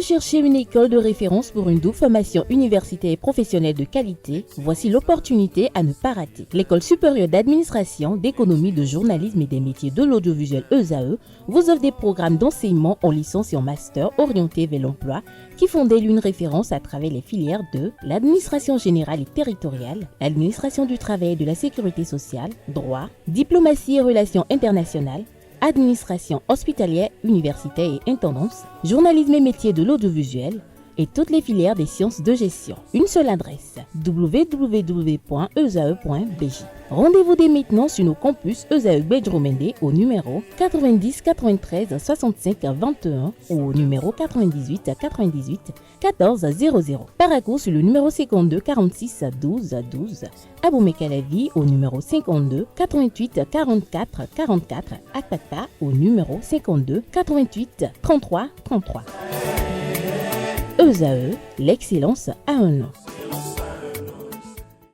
cherchez une école de référence pour une double formation universitaire et professionnelle de qualité? Voici l'opportunité à ne pas rater. L'École supérieure d'administration, d'économie, de journalisme et des métiers de l'audiovisuel ESAE vous offre des programmes d'enseignement en licence et en master orientés vers l'emploi qui font d'elle une référence à travers les filières de l'administration générale et territoriale, l'administration du travail et de la sécurité sociale, droit, diplomatie et relations internationales, administration hospitalière, universitaire et intendance, journalisme et métiers de l'audiovisuel et toutes les filières des sciences de gestion. Une seule adresse, www.esae.bj. Rendez-vous dès maintenant sur nos campus ESAE Bedjromende au numéro 90 93 65 21 ou au numéro 98 98 14 00. Paracourt sur le numéro 52 46 12 12. Aboumé-Calavi au numéro 52 88 44 44. Akpata au numéro 52 88 33 33. ESAE, l'excellence à un nom.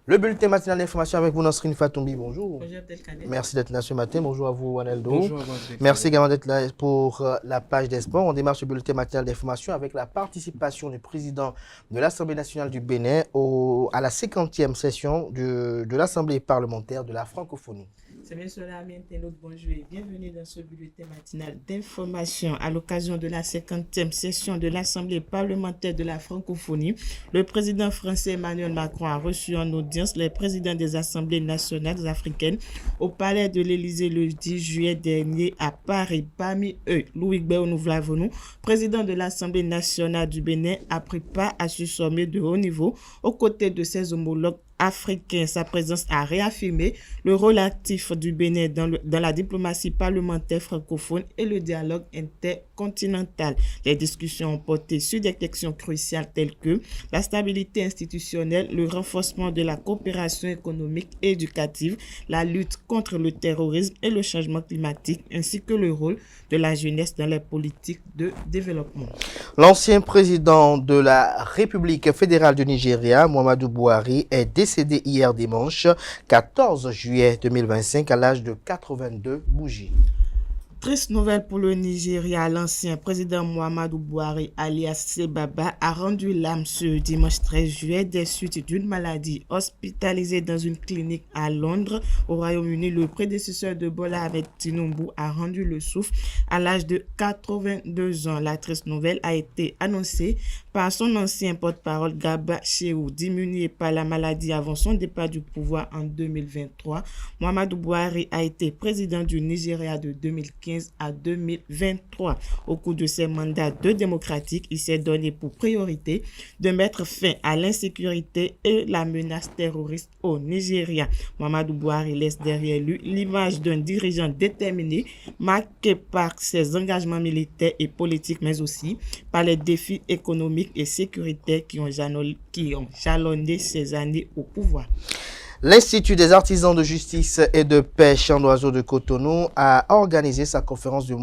Le bulletin matinal d'information avec vous, Nasrine Fatoumbi. Bonjour. Bonjour Abdelkader. Merci d'être là ce matin. Bonjour à vous, Waneldo. Bonjour. Merci également d'être là pour la page des sports. On démarre ce bulletin matinal d'information avec la participation du président de l'Assemblée nationale du Bénin à la 50e session de l'Assemblée parlementaire de la francophonie. C'est bien cela, amis internautes, bonjour et bienvenue dans ce bulletin matinal d'information à l'occasion de la 50e session de l'Assemblée parlementaire de la francophonie. Le président français Emmanuel Macron a reçu en audience les présidents des assemblées nationales africaines au palais de l'Élysée le 10 juillet dernier à Paris. Parmi eux, Louis Béonou-Vlavonou, président de l'Assemblée nationale du Bénin, a pris part à ce sommet de haut niveau aux côtés de ses homologues africain. Sa présence a réaffirmé le rôle actif du Bénin dans la diplomatie parlementaire francophone et le dialogue intercontinental. Les discussions ont porté sur des questions cruciales telles que la stabilité institutionnelle, le renforcement de la coopération économique et éducative, la lutte contre le terrorisme et le changement climatique, ainsi que le rôle de la jeunesse dans les politiques de développement. L'ancien président de la République fédérale du Nigeria, Muhammadu Buhari, est décédé hier dimanche 14 juillet 2025 à l'âge de 82 bougies. Triste nouvelle pour le Nigeria, l'ancien président Muhammadu Buhari alias Sebaba a rendu l'âme ce dimanche 13 juillet des suites d'une maladie. Hospitalisé dans une clinique à Londres, au Royaume-Uni, le prédécesseur de Bola Ahmed Tinubu a rendu le souffle à l'âge de 82 ans. La triste nouvelle a été annoncée par son ancien porte-parole Garba Shehu. Diminué par la maladie avant son départ du pouvoir en 2023, Muhammadu Buhari a été président du Nigeria de 2015 à 2023. Au cours de ses mandats de démocratique, il s'est donné pour priorité de mettre fin à l'insécurité et la menace terroriste au Nigeria. Muhammadu Buhari laisse derrière lui l'image d'un dirigeant déterminé, marqué par ses engagements militaires et politiques, mais aussi par les défis économiques et sécuritaires qui ont jalonné ses années au pouvoir. L'Institut des artisans de justice et de paix Champ d'Oiseau de Cotonou a organisé sa conférence de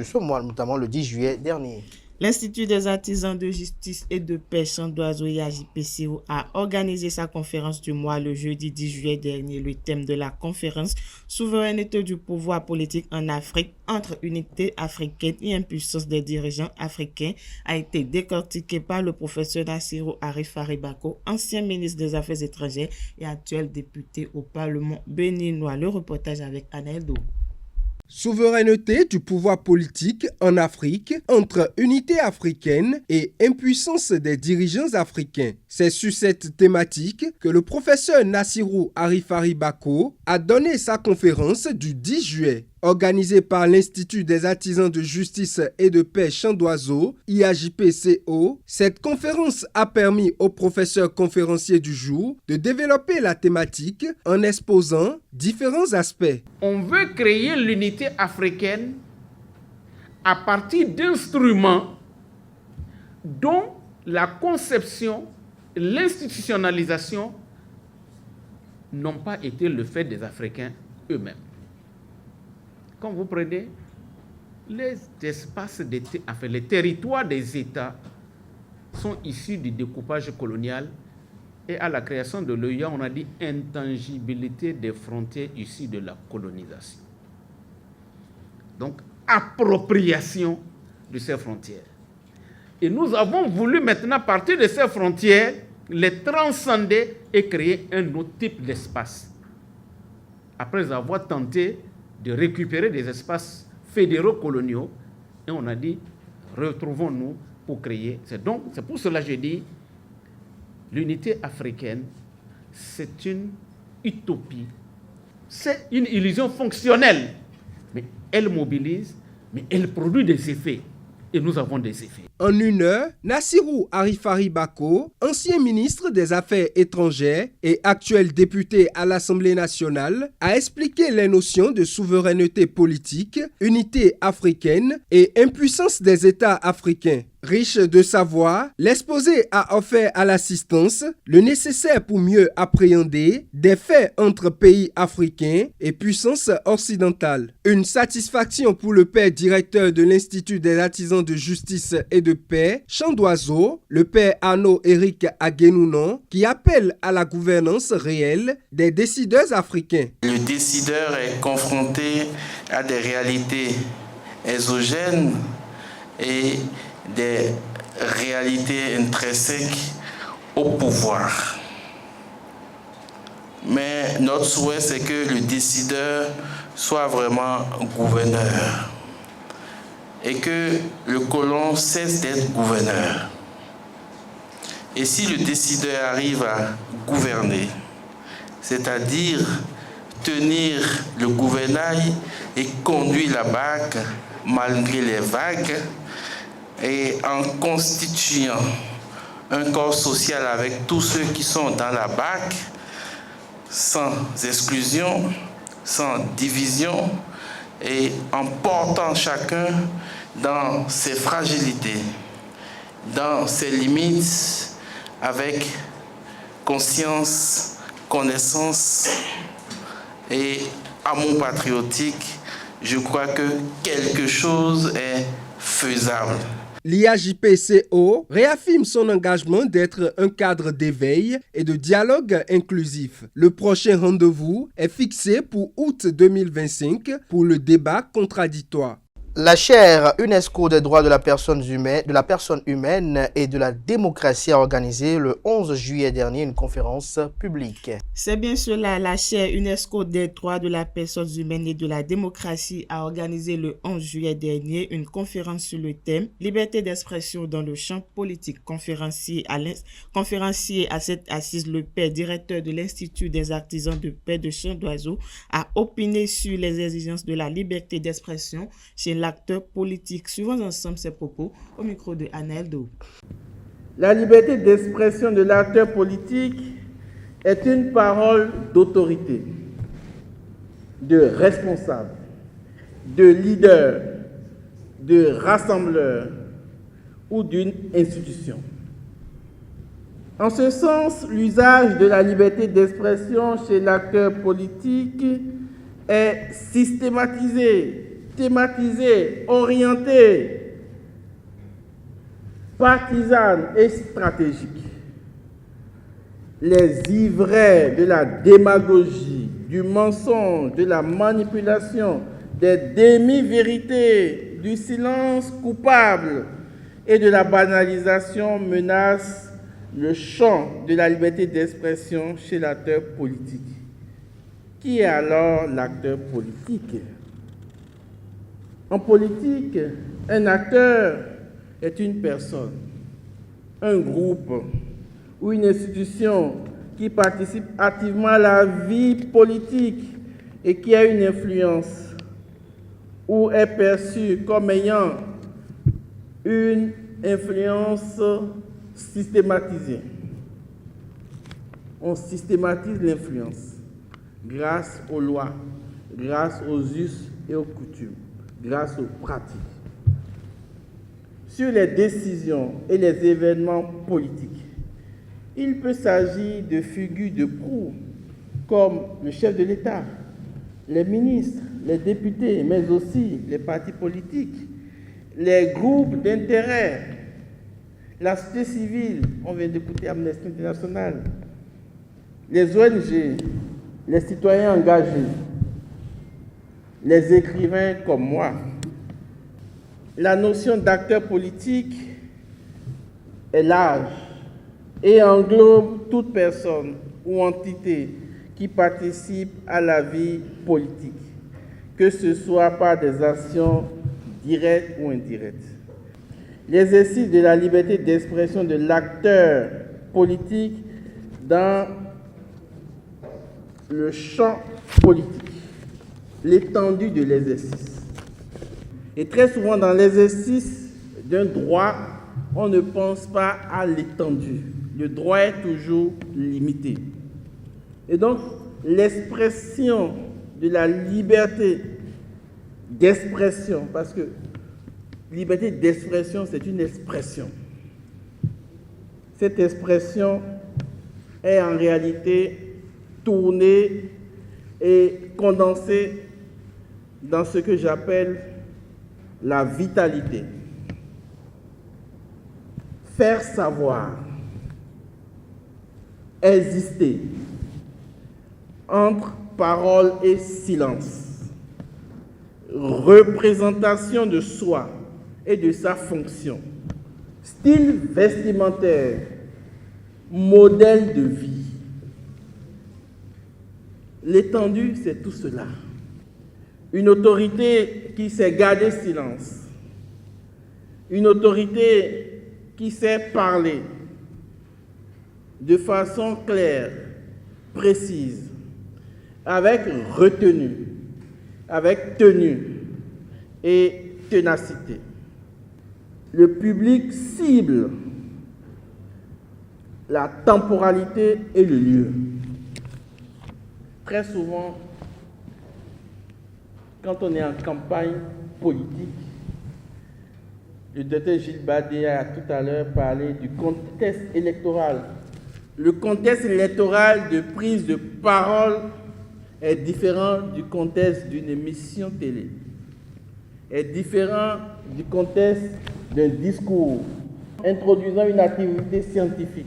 ce mois, notamment le 10 juillet dernier. L'Institut des artisans de justice et de paix Champ d'Oiseau IAJPCO a organisé sa conférence du mois le jeudi 10 juillet dernier. Le thème de la conférence, souveraineté du pouvoir politique en Afrique entre unité africaine et impuissance des dirigeants africains, a été décortiqué par le professeur Nassirou Arifari Bako, ancien ministre des Affaires étrangères et actuel député au Parlement béninois. Le reportage avec Aneldo. Souveraineté du pouvoir politique en Afrique entre unité africaine et impuissance des dirigeants africains. C'est sur cette thématique que le professeur Nassirou Arifari Bako a donné sa conférence du 10 juillet. Organisée par l'Institut des artisans de justice et de paix Champ d'Oiseau, IAJPCO, cette conférence a permis au professeur conférencier du jour de développer la thématique en exposant différents aspects. On veut créer l'unité africaine à partir d'instruments dont la conception, l'institutionnalisation n'ont pas été le fait des Africains eux-mêmes. Quand vous prenez les espaces, les territoires des États sont issus du découpage colonial et à la création de l'OIA, on a dit intangibilité des frontières issues de la colonisation. Donc, appropriation de ces frontières. Et nous avons voulu maintenant, à partir de ces frontières, les transcender et créer un autre type d'espace. Après avoir tenté de récupérer des espaces fédéraux coloniaux, et on a dit, retrouvons-nous pour créer. C'est pour cela que j'ai dit, l'unité africaine, c'est une utopie, c'est une illusion fonctionnelle, mais elle mobilise, mais elle produit des effets, et nous avons des effets. En une heure, Nassirou Arifari Bako, ancien ministre des Affaires étrangères et actuel député à l'Assemblée nationale, a expliqué les notions de souveraineté politique, unité africaine et impuissance des États africains. Riche de savoir, l'exposé a offert à l'assistance le nécessaire pour mieux appréhender des faits entre pays africains et puissances occidentales. Une satisfaction pour le père directeur de l'Institut des artisans de justice et de paix, Chant d'Oiseau, le père Arnaud Éric Aguenounon, qui appelle à la gouvernance réelle des décideurs africains. Le décideur est confronté à des réalités exogènes et des réalités intrinsèques au pouvoir. Mais notre souhait, c'est que le décideur soit vraiment gouverneur et que le colon cesse d'être gouverneur. Et si le décideur arrive à gouverner, c'est-à-dire tenir le gouvernail et conduire la barque malgré les vagues, et en constituant un corps social avec tous ceux qui sont dans la barque, sans exclusion, sans division, et en portant chacun dans ses fragilités, dans ses limites, avec conscience, connaissance et amour patriotique, je crois que quelque chose est faisable. L'IAJPCO réaffirme son engagement d'être un cadre d'éveil et de dialogue inclusif. Le prochain rendez-vous est fixé pour août 2025 pour le débat contradictoire. La chaire UNESCO des droits de la personne humaine et de la démocratie a organisé le 11 juillet dernier une conférence publique. C'est bien cela, la chaire UNESCO des droits de la personne humaine et de la démocratie a organisé le 11 juillet dernier une conférence sur le thème « Liberté d'expression dans le champ politique ». Conférencier à cette assise, le père directeur de l'Institut des artisans de paix de Chant d'Oiseau a opiné sur les exigences de la liberté d'expression chez l'acteur politique. Suivons ensemble ses propos au micro de Anaël Do. La liberté d'expression de l'acteur politique est une parole d'autorité, de responsable, de leader, de rassembleur ou d'une institution. En ce sens, l'usage de la liberté d'expression chez l'acteur politique est systématisé, thématisée, orientée, partisane et stratégique. Les ivraies de la démagogie, du mensonge, de la manipulation, des demi-vérités, du silence coupable et de la banalisation menacent le champ de la liberté d'expression chez l'acteur politique. Qui est alors l'acteur politique ? En politique, un acteur est une personne, un groupe ou une institution qui participe activement à la vie politique et qui a une influence ou est perçu comme ayant une influence systématisée. On systématise l'influence grâce aux lois, grâce aux us et aux coutumes, grâce aux pratiques. Sur les décisions et les événements politiques, il peut s'agir de figures de proue, comme le chef de l'État, les ministres, les députés, mais aussi les partis politiques, les groupes d'intérêt, la société civile, on vient d'écouter Amnesty International, les ONG, les citoyens engagés, les écrivains comme moi. La notion d'acteur politique est large et englobe toute personne ou entité qui participe à la vie politique, que ce soit par des actions directes ou indirectes. L'exercice de la liberté d'expression de l'acteur politique dans le champ politique, l'étendue de l'exercice. Et très souvent dans l'exercice d'un droit, on ne pense pas à l'étendue. Le droit est toujours limité. Et donc, l'expression de la liberté d'expression, parce que liberté d'expression, c'est une expression. Cette expression est en réalité tournée et condensée dans ce que j'appelle la vitalité. Faire savoir, exister entre parole et silence, représentation de soi et de sa fonction, style vestimentaire, modèle de vie. L'étendue, c'est tout cela. Une autorité qui sait garder silence, une autorité qui sait parler de façon claire, précise, avec retenue, avec tenue et ténacité. Le public cible la temporalité et le lieu. Très souvent, quand on est en campagne politique, le docteur Gilles Badé a tout à l'heure parlé du contexte électoral. Le contexte électoral de prise de parole est différent du contexte d'une émission télé, est différent du contexte d'un discours, introduisant une activité scientifique,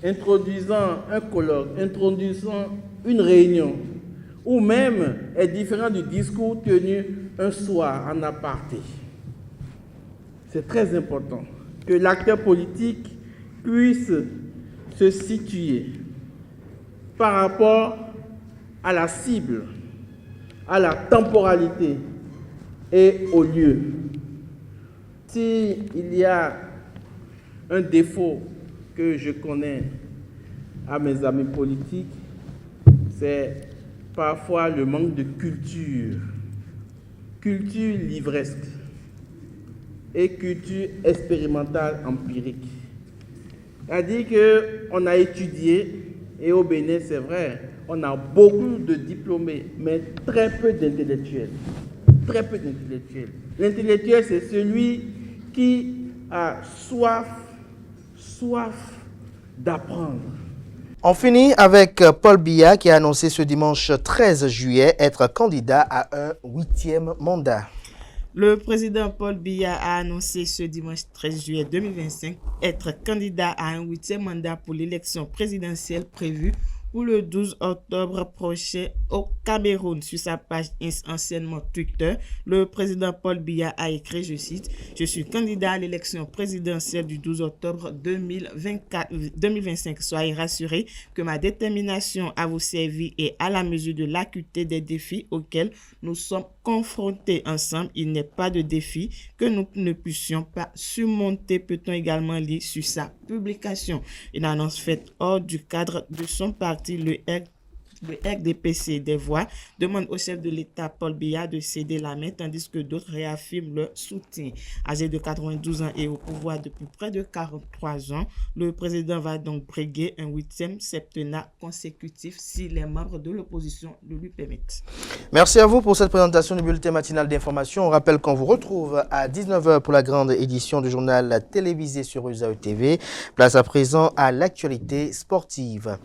introduisant un colloque, introduisant une réunion, ou même est différent du discours tenu un soir en aparté. C'est très important que l'acteur politique puisse se situer par rapport à la cible, à la temporalité et au lieu. S'il y a un défaut que je connais à mes amis politiques, c'est parfois le manque de culture livresque et culture expérimentale empirique. C'est-à-dire qu'on a étudié, et au Bénin, c'est vrai, on a beaucoup de diplômés, mais très peu d'intellectuels. Très peu d'intellectuels. L'intellectuel, c'est celui qui a soif d'apprendre. On finit avec Paul Biya qui a annoncé ce dimanche 13 juillet être candidat à un 8e mandat. Le président Paul Biya a annoncé ce dimanche 13 juillet 2025 être candidat à un 8e mandat pour l'élection présidentielle prévue pour le 12 octobre prochain au Cameroun. Sur sa page anciennement Twitter, le président Paul Biya a écrit, je cite, « Je suis candidat à l'élection présidentielle du 12 octobre 2025. Soyez rassurés que ma détermination à vous servir est à la mesure de l'acuité des défis auxquels nous sommes confrontés ensemble. Il n'est pas de défi que nous ne puissions pas surmonter », peut-on également lire sur sa publication. Une annonce faite hors du cadre de son parti, le RDPC des voix, demande au chef de l'État Paul Biya de céder la main, tandis que d'autres réaffirment leur soutien. Âgé de 92 ans et au pouvoir depuis près de 43 ans, le président va donc briguer un 8e septennat consécutif si les membres de l'opposition le lui permettent. Merci à vous pour cette présentation du bulletin matinal d'information. On rappelle qu'on vous retrouve à 19h pour la grande édition du journal télévisé sur USAE TV. Place à présent à l'actualité sportive.